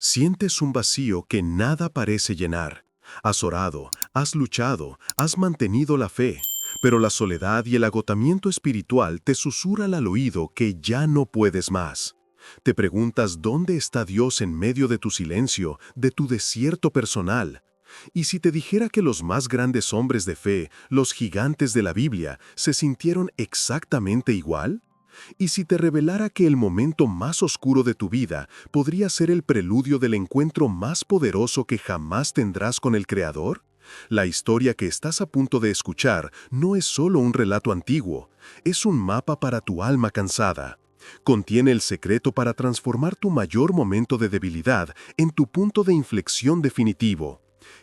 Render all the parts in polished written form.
Sientes un vacío que nada parece llenar. Has orado, has luchado, has mantenido la fe, pero la soledad y el agotamiento espiritual te susurran al oído que ya no puedes más. Te preguntas dónde está Dios en medio de tu silencio, de tu desierto personal. Y si te dijera que los más grandes hombres de fe, los gigantes de la Biblia, se sintieron exactamente igual? ¿Y si te revelara que el momento más oscuro de tu vida podría ser el preludio del encuentro más poderoso que jamás tendrás con el Creador? La historia que estás a punto de escuchar no es solo un relato antiguo, es un mapa para tu alma cansada. Contiene el secreto para transformar tu mayor momento de debilidad en tu punto de inflexión definitivo.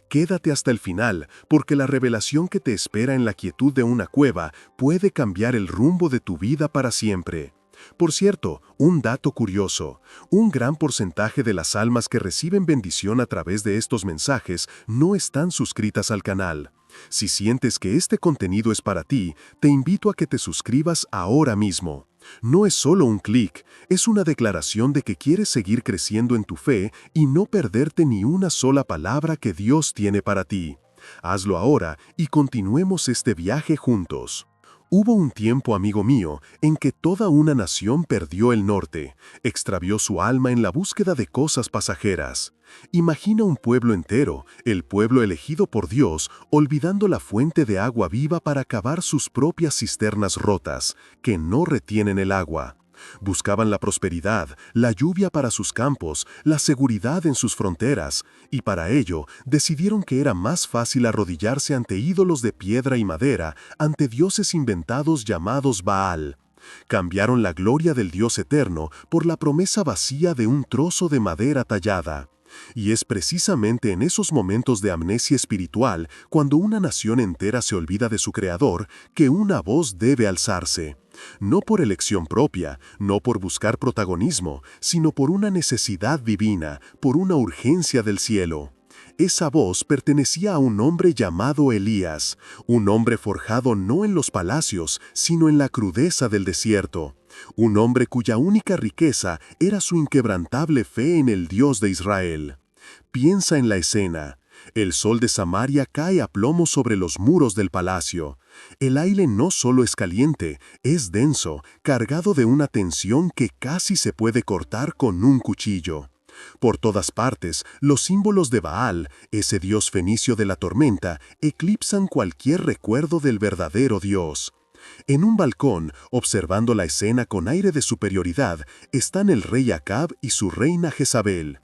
Quédate hasta el final, porque la revelación que te espera en la quietud de una cueva puede cambiar el rumbo de tu vida para siempre. Por cierto, un dato curioso, un gran porcentaje de las almas que reciben bendición a través de estos mensajes no están suscritas al canal. Si sientes que este contenido es para ti, te invito a que te suscribas ahora mismo. No es solo un clic, es una declaración de que quieres seguir creciendo en tu fe y no perderte ni una sola palabra que Dios tiene para ti. Hazlo ahora y continuemos este viaje juntos. Hubo un tiempo, amigo mío, en que toda una nación perdió el norte, extravió su alma en la búsqueda de cosas pasajeras. Imagina un pueblo entero, el pueblo elegido por Dios, olvidando la fuente de agua viva para cavar sus propias cisternas rotas, que no retienen el agua. Buscaban la prosperidad, la lluvia para sus campos, la seguridad en sus fronteras, y para ello decidieron que era más fácil arrodillarse ante ídolos de piedra y madera, ante dioses inventados llamados Baal. Cambiaron la gloria del Dios eterno por la promesa vacía de un trozo de madera tallada. Y es precisamente en esos momentos de amnesia espiritual, cuando una nación entera se olvida de su Creador, que una voz debe alzarse. No por elección propia, no por buscar protagonismo, sino por una necesidad divina, por una urgencia del cielo. Esa voz pertenecía a un hombre llamado Elías, un hombre forjado no en los palacios, sino en la crudeza del desierto. Un hombre cuya única riqueza era su inquebrantable fe en el Dios de Israel. Piensa en la escena. El sol de Samaria cae a plomo sobre los muros del palacio. El aire no solo es caliente, es denso, cargado de una tensión que casi se puede cortar con un cuchillo. Por todas partes, los símbolos de Baal, ese dios fenicio de la tormenta, eclipsan cualquier recuerdo del verdadero Dios. En un balcón, observando la escena con aire de superioridad, están el rey Acab y su reina Jezabel.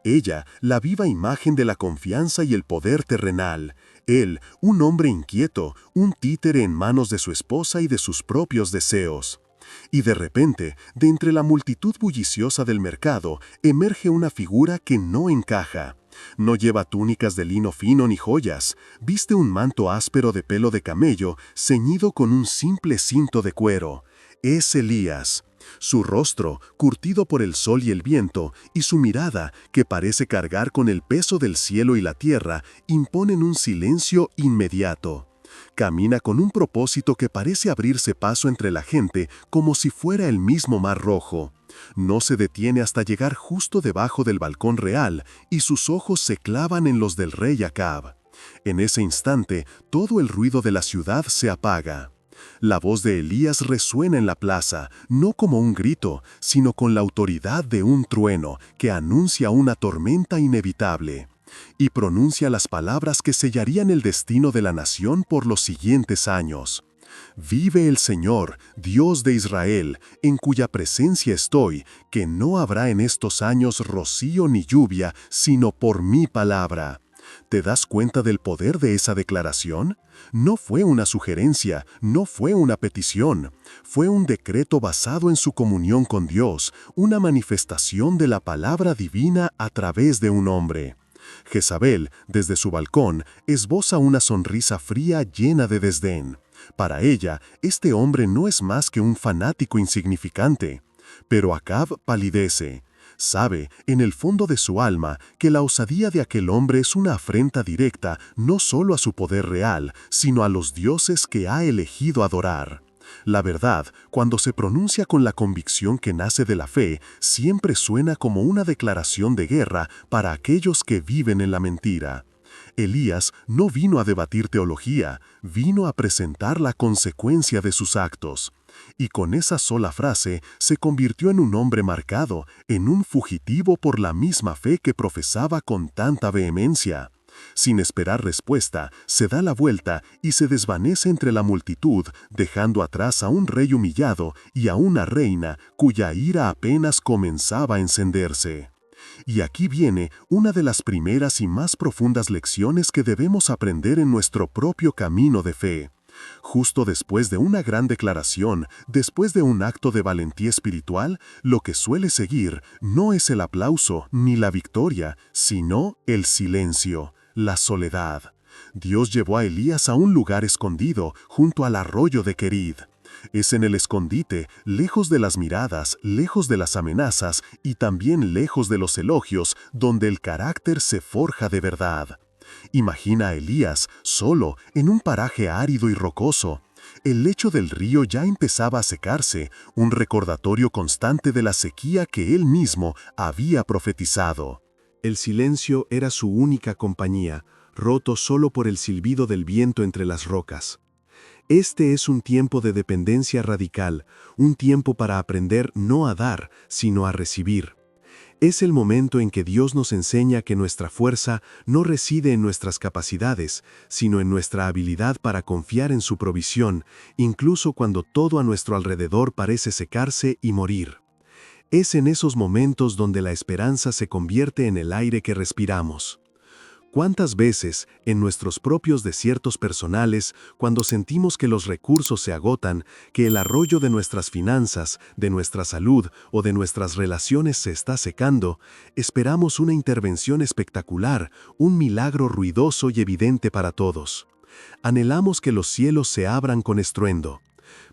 Ella, la viva imagen de la confianza y el poder terrenal. Él, un hombre inquieto, un títere en manos de su esposa y de sus propios deseos. Y de repente, de entre la multitud bulliciosa del mercado, emerge una figura que no encaja. No lleva túnicas de lino fino ni joyas, viste un manto áspero de pelo de camello, ceñido con un simple cinto de cuero. Es Elías. Su rostro, curtido por el sol y el viento, y su mirada, que parece cargar con el peso del cielo y la tierra, imponen un silencio inmediato. Camina con un propósito que parece abrirse paso entre la gente como si fuera el mismo mar rojo. No se detiene hasta llegar justo debajo del balcón real y sus ojos se clavan en los del rey Acab. En ese instante, todo el ruido de la ciudad se apaga. La voz de Elías resuena en la plaza, no como un grito, sino con la autoridad de un trueno que anuncia una tormenta inevitable. Y pronuncia las palabras que sellarían el destino de la nación por los siguientes años. Vive el Señor, Dios de Israel, en cuya presencia estoy, que no habrá en estos años rocío ni lluvia, sino por mi palabra. ¿Te das cuenta del poder de esa declaración? No fue una sugerencia, no fue una petición. Fue un decreto basado en su comunión con Dios, una manifestación de la palabra divina a través de un hombre. Jezabel, desde su balcón, esboza una sonrisa fría llena de desdén. Para ella, este hombre no es más que un fanático insignificante. Pero Acab palidece. Sabe, en el fondo de su alma, que la osadía de aquel hombre es una afrenta directa no solo a su poder real, sino a los dioses que ha elegido adorar. La verdad, cuando se pronuncia con la convicción que nace de la fe, siempre suena como una declaración de guerra para aquellos que viven en la mentira. Elías no vino a debatir teología, vino a presentar la consecuencia de sus actos. Y con esa sola frase se convirtió en un hombre marcado, en un fugitivo por la misma fe que profesaba con tanta vehemencia. Sin esperar respuesta, se da la vuelta y se desvanece entre la multitud, dejando atrás a un rey humillado y a una reina cuya ira apenas comenzaba a encenderse. Y aquí viene una de las primeras y más profundas lecciones que debemos aprender en nuestro propio camino de fe. Justo después de una gran declaración, después de un acto de valentía espiritual, lo que suele seguir no es el aplauso ni la victoria, sino el silencio, la soledad. Dios llevó a Elías a un lugar escondido, junto al arroyo de Kerit. Es en el escondite, lejos de las miradas, lejos de las amenazas y también lejos de los elogios, donde el carácter se forja de verdad. Imagina a Elías solo en un paraje árido y rocoso. El lecho del río ya empezaba a secarse, un recordatorio constante de la sequía que él mismo había profetizado. El silencio era su única compañía, roto solo por el silbido del viento entre las rocas. Este es un tiempo de dependencia radical, un tiempo para aprender no a dar, sino a recibir. Es el momento en que Dios nos enseña que nuestra fuerza no reside en nuestras capacidades, sino en nuestra habilidad para confiar en su provisión, incluso cuando todo a nuestro alrededor parece secarse y morir. Es en esos momentos donde la esperanza se convierte en el aire que respiramos. ¿Cuántas veces, en nuestros propios desiertos personales, cuando sentimos que los recursos se agotan, que el arroyo de nuestras finanzas, de nuestra salud o de nuestras relaciones se está secando, esperamos una intervención espectacular, un milagro ruidoso y evidente para todos? Anhelamos que los cielos se abran con estruendo.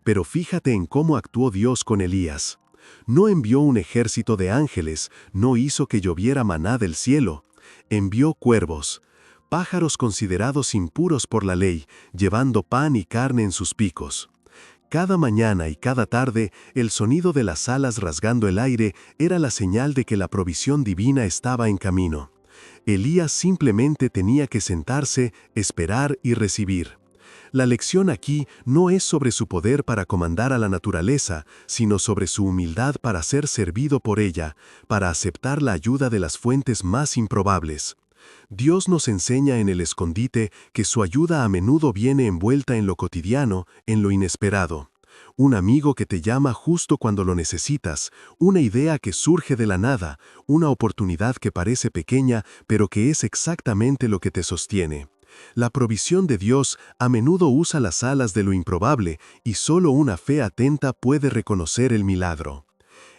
Pero fíjate en cómo actuó Dios con Elías. No envió un ejército de ángeles, no hizo que lloviera maná del cielo. Envió cuervos, pájaros considerados impuros por la ley, llevando pan y carne en sus picos. Cada mañana y cada tarde, el sonido de las alas rasgando el aire era la señal de que la provisión divina estaba en camino. Elías simplemente tenía que sentarse, esperar y recibir. La lección aquí no es sobre su poder para comandar a la naturaleza, sino sobre su humildad para ser servido por ella, para aceptar la ayuda de las fuentes más improbables. Dios nos enseña en el escondite que su ayuda a menudo viene envuelta en lo cotidiano, en lo inesperado. Un amigo que te llama justo cuando lo necesitas, una idea que surge de la nada, una oportunidad que parece pequeña, pero que es exactamente lo que te sostiene. La provisión de Dios a menudo usa las alas de lo improbable y solo una fe atenta puede reconocer el milagro.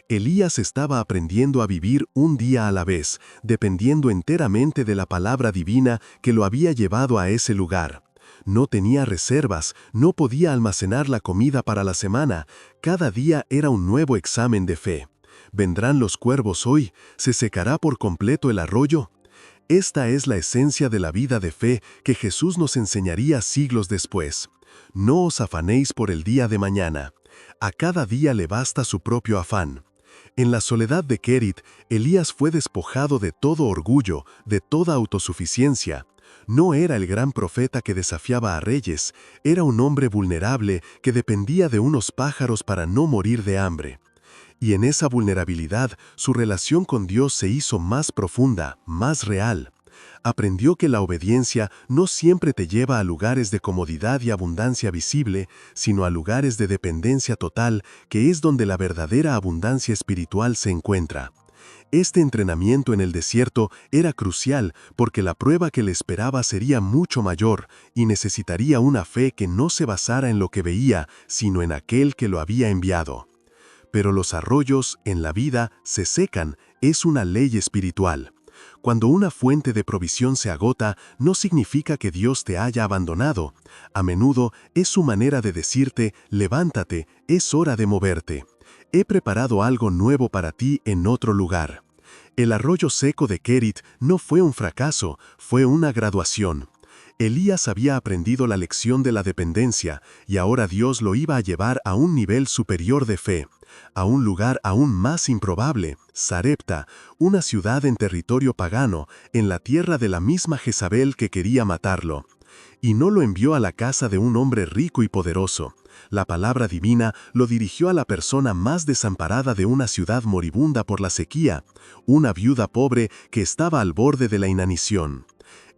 Elías estaba aprendiendo a vivir un día a la vez, dependiendo enteramente de la palabra divina que lo había llevado a ese lugar. No tenía reservas, no podía almacenar la comida para la semana. Cada día era un nuevo examen de fe. ¿Vendrán los cuervos hoy? ¿Se secará por completo el arroyo? Esta es la esencia de la vida de fe que Jesús nos enseñaría siglos después. No os afanéis por el día de mañana. A cada día le basta su propio afán. En la soledad de Kerit, Elías fue despojado de todo orgullo, de toda autosuficiencia. No era el gran profeta que desafiaba a reyes, era un hombre vulnerable que dependía de unos pájaros para no morir de hambre. Y en esa vulnerabilidad, su relación con Dios se hizo más profunda, más real. Aprendió que la obediencia no siempre te lleva a lugares de comodidad y abundancia visible, sino a lugares de dependencia total, que es donde la verdadera abundancia espiritual se encuentra. Este entrenamiento en el desierto era crucial porque la prueba que le esperaba sería mucho mayor y necesitaría una fe que no se basara en lo que veía, sino en aquel que lo había enviado. Pero los arroyos en la vida se secan, es una ley espiritual. Cuando una fuente de provisión se agota, no significa que Dios te haya abandonado. A menudo es su manera de decirte, levántate, es hora de moverte. He preparado algo nuevo para ti en otro lugar. El arroyo seco de Kerit no fue un fracaso, fue una graduación. Elías había aprendido la lección de la dependencia y ahora Dios lo iba a llevar a un nivel superior de fe, a un lugar aún más improbable, Sarepta, una ciudad en territorio pagano, en la tierra de la misma Jezabel que quería matarlo. Y no lo envió a la casa de un hombre rico y poderoso. La palabra divina lo dirigió a la persona más desamparada de una ciudad moribunda por la sequía, una viuda pobre que estaba al borde de la inanición.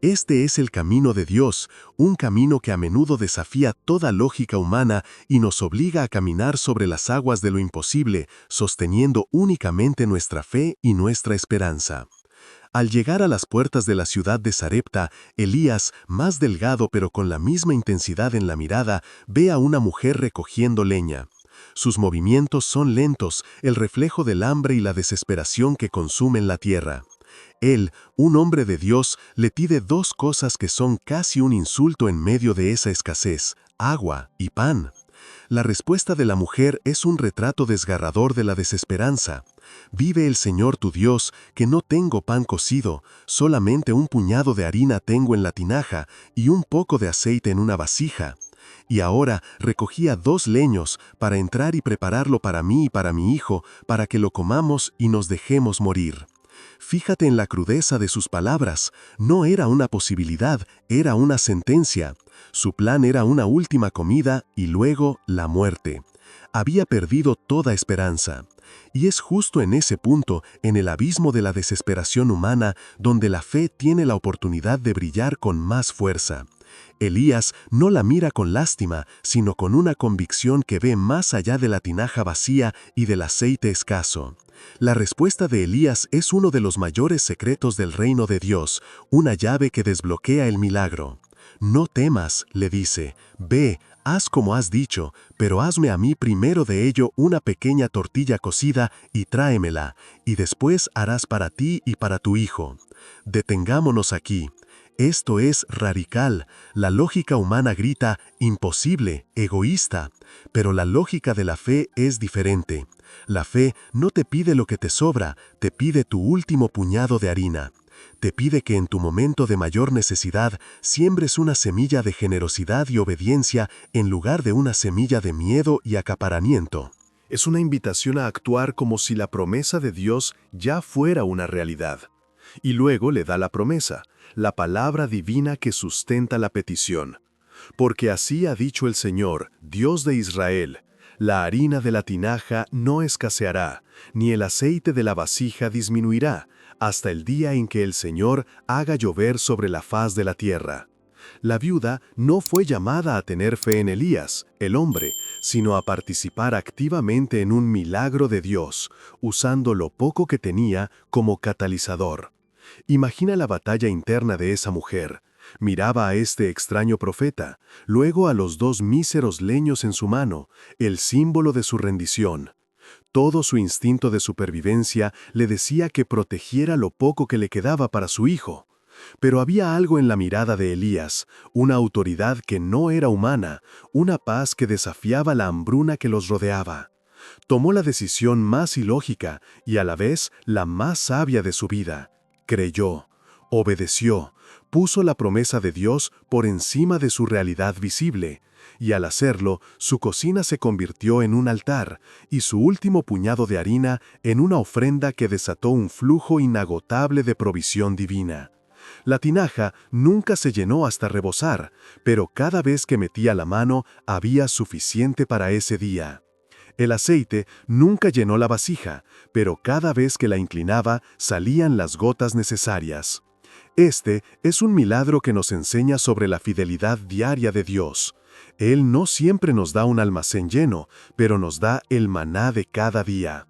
Este es el camino de Dios, un camino que a menudo desafía toda lógica humana y nos obliga a caminar sobre las aguas de lo imposible, sosteniendo únicamente nuestra fe y nuestra esperanza. Al llegar a las puertas de la ciudad de Sarepta, Elías, más delgado pero con la misma intensidad en la mirada, ve a una mujer recogiendo leña. Sus movimientos son lentos, el reflejo del hambre y la desesperación que consumen la tierra. Él, un hombre de Dios, le pide dos cosas que son casi un insulto en medio de esa escasez: agua y pan. La respuesta de la mujer es un retrato desgarrador de la desesperanza. Vive el Señor tu Dios, que no tengo pan cocido, solamente un puñado de harina tengo en la tinaja y un poco de aceite en una vasija. Y ahora recogía 2 leños para entrar y prepararlo para mí y para mi hijo, para que lo comamos y nos dejemos morir. Fíjate en la crudeza de sus palabras. No era una posibilidad, era una sentencia. Su plan era una última comida y luego la muerte. Había perdido toda esperanza. Y es justo en ese punto, en el abismo de la desesperación humana, donde la fe tiene la oportunidad de brillar con más fuerza. Elías no la mira con lástima, sino con una convicción que ve más allá de la tinaja vacía y del aceite escaso. La respuesta de Elías es uno de los mayores secretos del reino de Dios, una llave que desbloquea el milagro. No temas, le dice, ve, haz como has dicho, pero hazme a mí primero de ello una pequeña tortilla cocida y tráemela, y después harás para ti y para tu hijo. Detengámonos aquí. Esto es radical. La lógica humana grita, imposible, egoísta. Pero la lógica de la fe es diferente. La fe no te pide lo que te sobra, te pide tu último puñado de harina. Te pide que en tu momento de mayor necesidad siembres una semilla de generosidad y obediencia en lugar de una semilla de miedo y acaparamiento. Es una invitación a actuar como si la promesa de Dios ya fuera una realidad. Y luego le da la promesa, la palabra divina que sustenta la petición. Porque así ha dicho el Señor, Dios de Israel: la harina de la tinaja no escaseará, ni el aceite de la vasija disminuirá, hasta el día en que el Señor haga llover sobre la faz de la tierra. La viuda no fue llamada a tener fe en Elías, el hombre, sino a participar activamente en un milagro de Dios, usando lo poco que tenía como catalizador. Imagina la batalla interna de esa mujer. Miraba a este extraño profeta, luego a los 2 míseros leños en su mano, el símbolo de su rendición. Todo su instinto de supervivencia le decía que protegiera lo poco que le quedaba para su hijo. Pero había algo en la mirada de Elías, una autoridad que no era humana, una paz que desafiaba la hambruna que los rodeaba. Tomó la decisión más ilógica y a la vez la más sabia de su vida. Creyó, obedeció, puso la promesa de Dios por encima de su realidad visible, y al hacerlo, su cocina se convirtió en un altar, y su último puñado de harina en una ofrenda que desató un flujo inagotable de provisión divina. La tinaja nunca se llenó hasta rebosar, pero cada vez que metía la mano había suficiente para ese día. El aceite nunca llenó la vasija, pero cada vez que la inclinaba salían las gotas necesarias. Este es un milagro que nos enseña sobre la fidelidad diaria de Dios. Él no siempre nos da un almacén lleno, pero nos da el maná de cada día.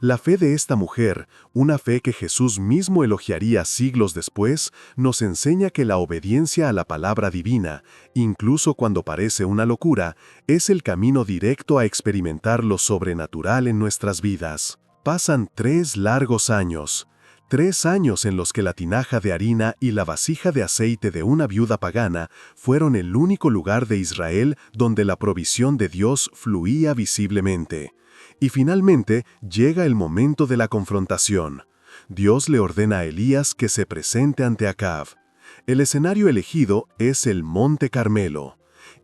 La fe de esta mujer, una fe que Jesús mismo elogiaría siglos después, nos enseña que la obediencia a la palabra divina, incluso cuando parece una locura, es el camino directo a experimentar lo sobrenatural en nuestras vidas. Pasan 3 largos años. 3 años en los que la tinaja de harina y la vasija de aceite de una viuda pagana fueron el único lugar de Israel donde la provisión de Dios fluía visiblemente. Y finalmente llega el momento de la confrontación. Dios le ordena a Elías que se presente ante Acab. El escenario elegido es el Monte Carmelo.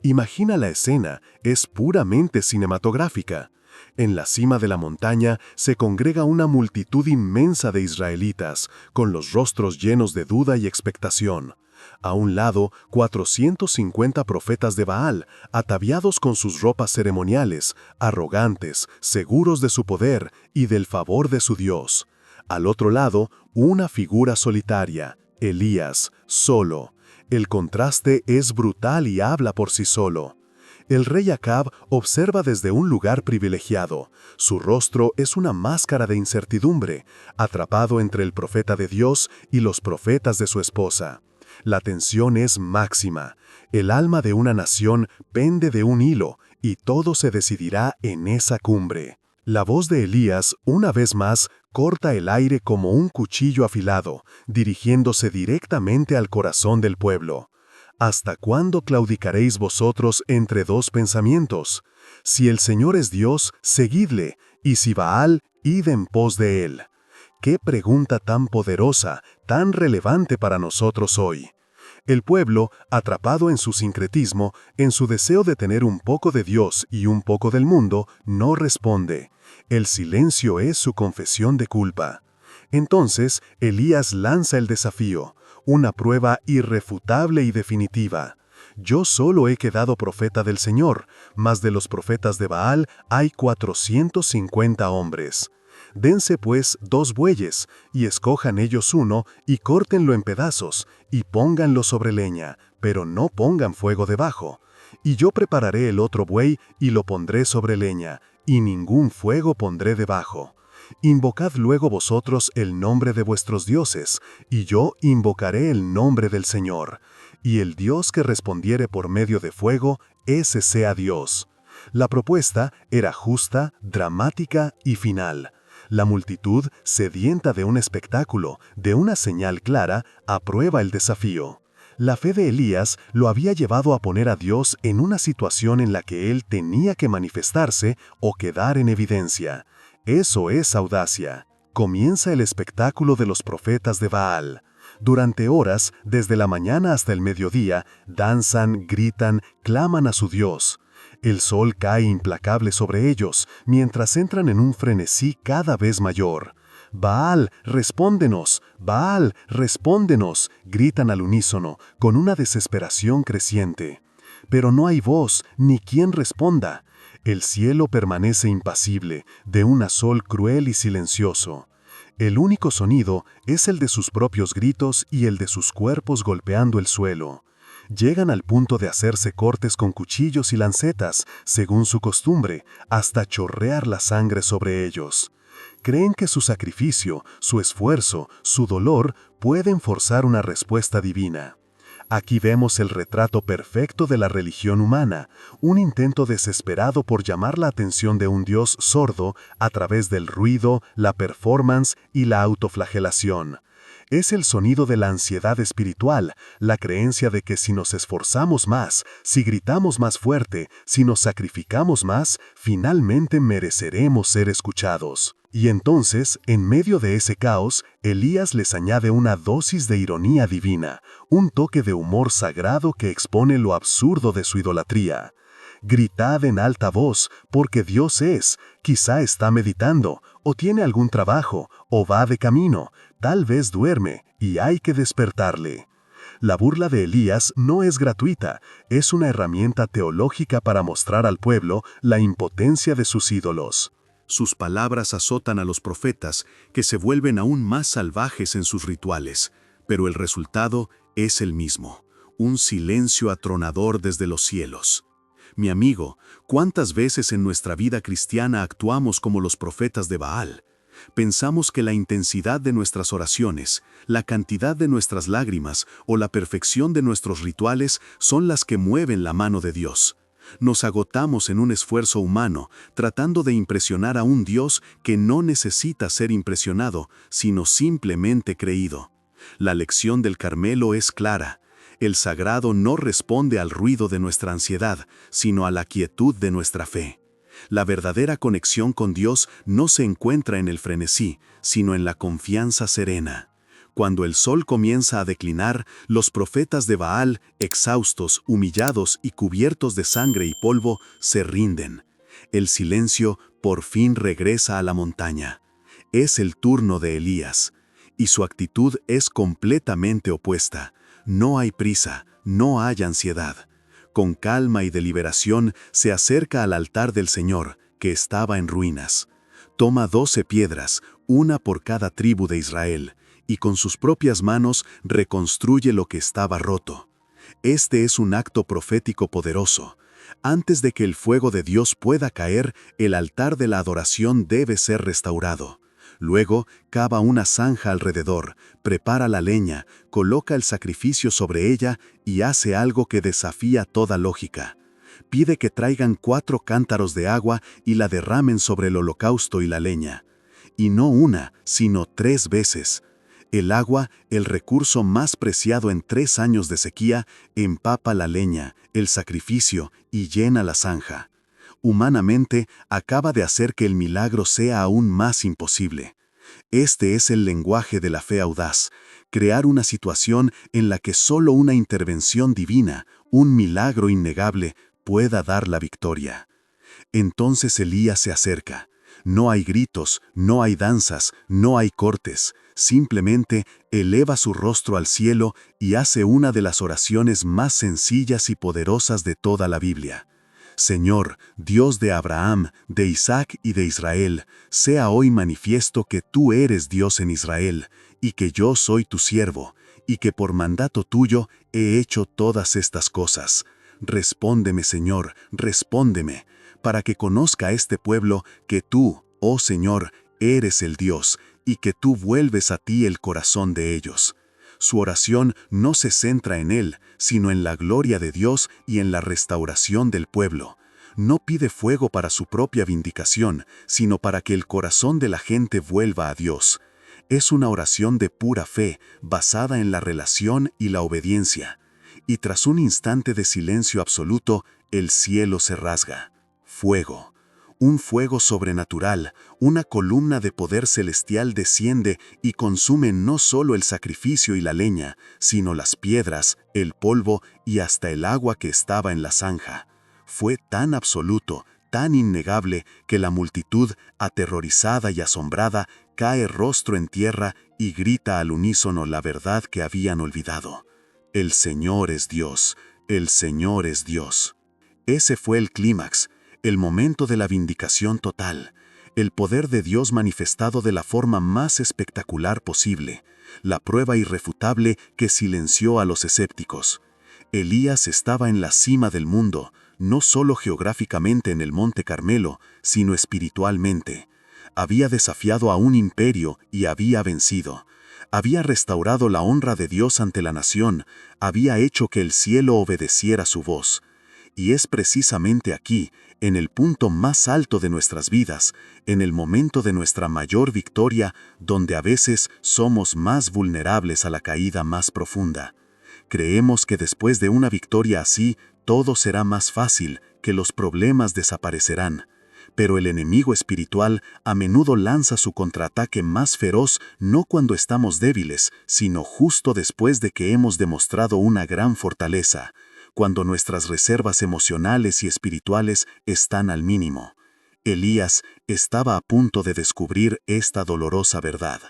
Imagina la escena, es puramente cinematográfica. En la cima de la montaña se congrega una multitud inmensa de israelitas, con los rostros llenos de duda y expectación. A un lado, 450 profetas de Baal, ataviados con sus ropas ceremoniales, arrogantes, seguros de su poder y del favor de su Dios. Al otro lado, una figura solitaria, Elías, solo. El contraste es brutal y habla por sí solo. El rey Acab observa desde un lugar privilegiado. Su rostro es una máscara de incertidumbre, atrapado entre el profeta de Dios y los profetas de su esposa. La tensión es máxima. El alma de una nación pende de un hilo, y todo se decidirá en esa cumbre. La voz de Elías, una vez más, corta el aire como un cuchillo afilado, dirigiéndose directamente al corazón del pueblo. ¿Hasta cuándo claudicaréis vosotros entre dos pensamientos? Si el Señor es Dios, seguidle, y si Baal, id en pos de él. ¡Qué pregunta tan poderosa, tan relevante para nosotros hoy! El pueblo, atrapado en su sincretismo, en su deseo de tener un poco de Dios y un poco del mundo, no responde. El silencio es su confesión de culpa. Entonces, Elías lanza el desafío, una prueba irrefutable y definitiva. Yo solo he quedado profeta del Señor, mas de los profetas de Baal hay 450 hombres. Dense pues 2 bueyes, y escojan ellos uno, y córtenlo en pedazos, y pónganlo sobre leña, pero no pongan fuego debajo. Y yo prepararé el otro buey, y lo pondré sobre leña, y ningún fuego pondré debajo. Invocad luego vosotros el nombre de vuestros dioses, y yo invocaré el nombre del Señor. Y el Dios que respondiere por medio de fuego, ese sea Dios. La propuesta era justa, dramática y final. La multitud, sedienta de un espectáculo, de una señal clara, aprueba el desafío. La fe de Elías lo había llevado a poner a Dios en una situación en la que él tenía que manifestarse o quedar en evidencia. Eso es audacia. Comienza el espectáculo de los profetas de Baal. Durante horas, desde la mañana hasta el mediodía, danzan, gritan, claman a su Dios. El sol cae implacable sobre ellos, mientras entran en un frenesí cada vez mayor. «Baal, respóndenos, Baal, respóndenos», gritan al unísono, con una desesperación creciente. Pero no hay voz, ni quien responda. El cielo permanece impasible, de un azul cruel y silencioso. El único sonido es el de sus propios gritos y el de sus cuerpos golpeando el suelo. Llegan al punto de hacerse cortes con cuchillos y lancetas, según su costumbre, hasta chorrear la sangre sobre ellos. Creen que su sacrificio, su esfuerzo, su dolor pueden forzar una respuesta divina. Aquí vemos el retrato perfecto de la religión humana, un intento desesperado por llamar la atención de un Dios sordo a través del ruido, la performance y la autoflagelación. Es el sonido de la ansiedad espiritual, la creencia de que si nos esforzamos más, si gritamos más fuerte, si nos sacrificamos más, finalmente mereceremos ser escuchados. Y entonces, en medio de ese caos, Elías les añade una dosis de ironía divina, un toque de humor sagrado que expone lo absurdo de su idolatría. Gritad en alta voz, porque Dios es, quizá está meditando, o tiene algún trabajo, o va de camino, tal vez duerme, y hay que despertarle. La burla de Elías no es gratuita, es una herramienta teológica para mostrar al pueblo la impotencia de sus ídolos. Sus palabras azotan a los profetas, que se vuelven aún más salvajes en sus rituales, pero el resultado es el mismo, un silencio atronador desde los cielos. Mi amigo, ¿cuántas veces en nuestra vida cristiana actuamos como los profetas de Baal? Pensamos que la intensidad de nuestras oraciones, la cantidad de nuestras lágrimas o la perfección de nuestros rituales son las que mueven la mano de Dios. Nos agotamos en un esfuerzo humano, tratando de impresionar a un Dios que no necesita ser impresionado, sino simplemente creído. La lección del Carmelo es clara. El sagrado no responde al ruido de nuestra ansiedad, sino a la quietud de nuestra fe. La verdadera conexión con Dios no se encuentra en el frenesí, sino en la confianza serena. Cuando el sol comienza a declinar, los profetas de Baal, exhaustos, humillados y cubiertos de sangre y polvo, se rinden. El silencio por fin regresa a la montaña. Es el turno de Elías, y su actitud es completamente opuesta. No hay prisa, no hay ansiedad. Con calma y deliberación se acerca al altar del Señor, que estaba en ruinas. Toma 12 piedras, una por cada tribu de Israel, y con sus propias manos reconstruye lo que estaba roto. Este es un acto profético poderoso. Antes de que el fuego de Dios pueda caer, el altar de la adoración debe ser restaurado. Luego, cava una zanja alrededor, prepara la leña, coloca el sacrificio sobre ella y hace algo que desafía toda lógica. Pide que traigan 4 cántaros de agua y la derramen sobre el holocausto y la leña. Y no una, sino 3 veces. El agua, el recurso más preciado en 3 años de sequía, empapa la leña, el sacrificio y llena la zanja. Humanamente, acaba de hacer que el milagro sea aún más imposible. Este es el lenguaje de la fe audaz, crear una situación en la que solo una intervención divina, un milagro innegable, pueda dar la victoria. Entonces Elías se acerca. No hay gritos, no hay danzas, no hay cortes. Simplemente eleva su rostro al cielo y hace una de las oraciones más sencillas y poderosas de toda la Biblia. Señor, Dios de Abraham, de Isaac y de Israel, sea hoy manifiesto que tú eres Dios en Israel, y que yo soy tu siervo, y que por mandato tuyo he hecho todas estas cosas. Respóndeme, Señor, respóndeme, para que conozca este pueblo que tú, oh Señor, eres el Dios, y que tú vuelves a ti el corazón de ellos. Su oración no se centra en él, sino en la gloria de Dios y en la restauración del pueblo. No pide fuego para su propia vindicación, sino para que el corazón de la gente vuelva a Dios. Es una oración de pura fe, basada en la relación y la obediencia. Y tras un instante de silencio absoluto, el cielo se rasga. Fuego. Un fuego sobrenatural, una columna de poder celestial desciende y consume no solo el sacrificio y la leña, sino las piedras, el polvo y hasta el agua que estaba en la zanja. Fue tan absoluto, tan innegable, que la multitud, aterrorizada y asombrada, cae rostro en tierra y grita al unísono la verdad que habían olvidado. El Señor es Dios, el Señor es Dios. Ese fue el clímax. El momento de la vindicación total, el poder de Dios manifestado de la forma más espectacular posible, la prueba irrefutable que silenció a los escépticos. Elías estaba en la cima del mundo, no solo geográficamente en el Monte Carmelo, sino espiritualmente. Había desafiado a un imperio y había vencido. Había restaurado la honra de Dios ante la nación, había hecho que el cielo obedeciera su voz. Y es precisamente aquí, en el punto más alto de nuestras vidas, en el momento de nuestra mayor victoria, donde a veces somos más vulnerables a la caída más profunda. Creemos que después de una victoria así, todo será más fácil, que los problemas desaparecerán. Pero el enemigo espiritual a menudo lanza su contraataque más feroz no cuando estamos débiles, sino justo después de que hemos demostrado una gran fortaleza, cuando nuestras reservas emocionales y espirituales están al mínimo. Elías estaba a punto de descubrir esta dolorosa verdad.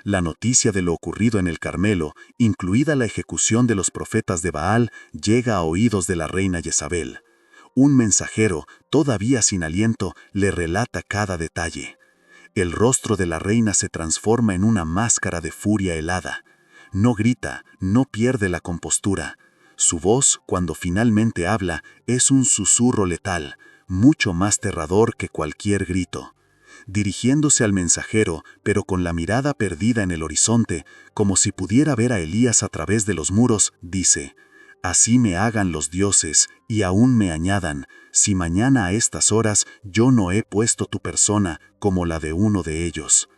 La noticia de lo ocurrido en el Carmelo, incluida la ejecución de los profetas de Baal, llega a oídos de la reina Jezabel. Un mensajero, todavía sin aliento, le relata cada detalle. El rostro de la reina se transforma en una máscara de furia helada. No grita, no pierde la compostura. Su voz, cuando finalmente habla, es un susurro letal, mucho más aterrador que cualquier grito. Dirigiéndose al mensajero, pero con la mirada perdida en el horizonte, como si pudiera ver a Elías a través de los muros, dice: «Así me hagan los dioses, y aún me añadan, si mañana a estas horas yo no he puesto tu persona como la de uno de ellos».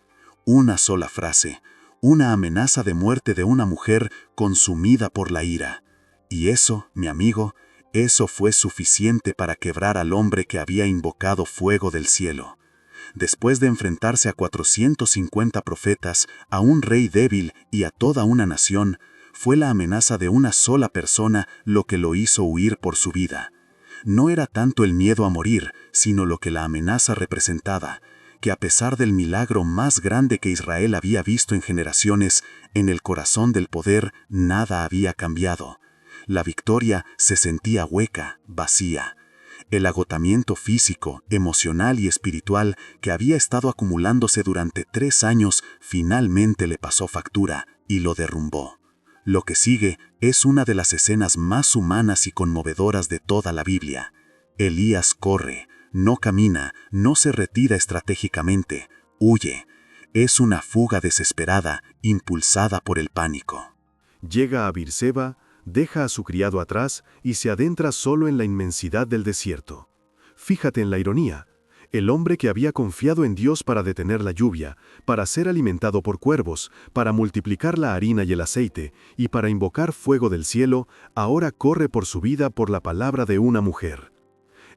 Una sola frase, una amenaza de muerte de una mujer consumida por la ira. Y eso, mi amigo, eso fue suficiente para quebrar al hombre que había invocado fuego del cielo. Después de enfrentarse a 450 profetas, a un rey débil y a toda una nación, fue la amenaza de una sola persona lo que lo hizo huir por su vida. No era tanto el miedo a morir, sino lo que la amenaza representaba, que a pesar del milagro más grande que Israel había visto en generaciones, en el corazón del poder nada había cambiado. La victoria se sentía hueca, vacía. El agotamiento físico, emocional y espiritual que había estado acumulándose durante 3 años finalmente le pasó factura y lo derrumbó. Lo que sigue es una de las escenas más humanas y conmovedoras de toda la Biblia. Elías corre, no camina, no se retira estratégicamente, huye. Es una fuga desesperada, impulsada por el pánico. Llega a Beerseba, deja a su criado atrás y se adentra solo en la inmensidad del desierto. Fíjate en la ironía. El hombre que había confiado en Dios para detener la lluvia, para ser alimentado por cuervos, para multiplicar la harina y el aceite, y para invocar fuego del cielo, ahora corre por su vida por la palabra de una mujer.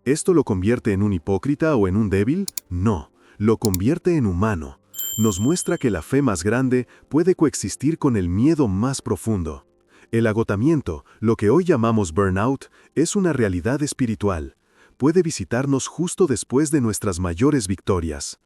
¿Esto lo convierte en un hipócrita o en un débil? No, lo convierte en humano. Nos muestra que la fe más grande puede coexistir con el miedo más profundo. El agotamiento, lo que hoy llamamos burnout, es una realidad espiritual. Puede visitarnos justo después de nuestras mayores victorias.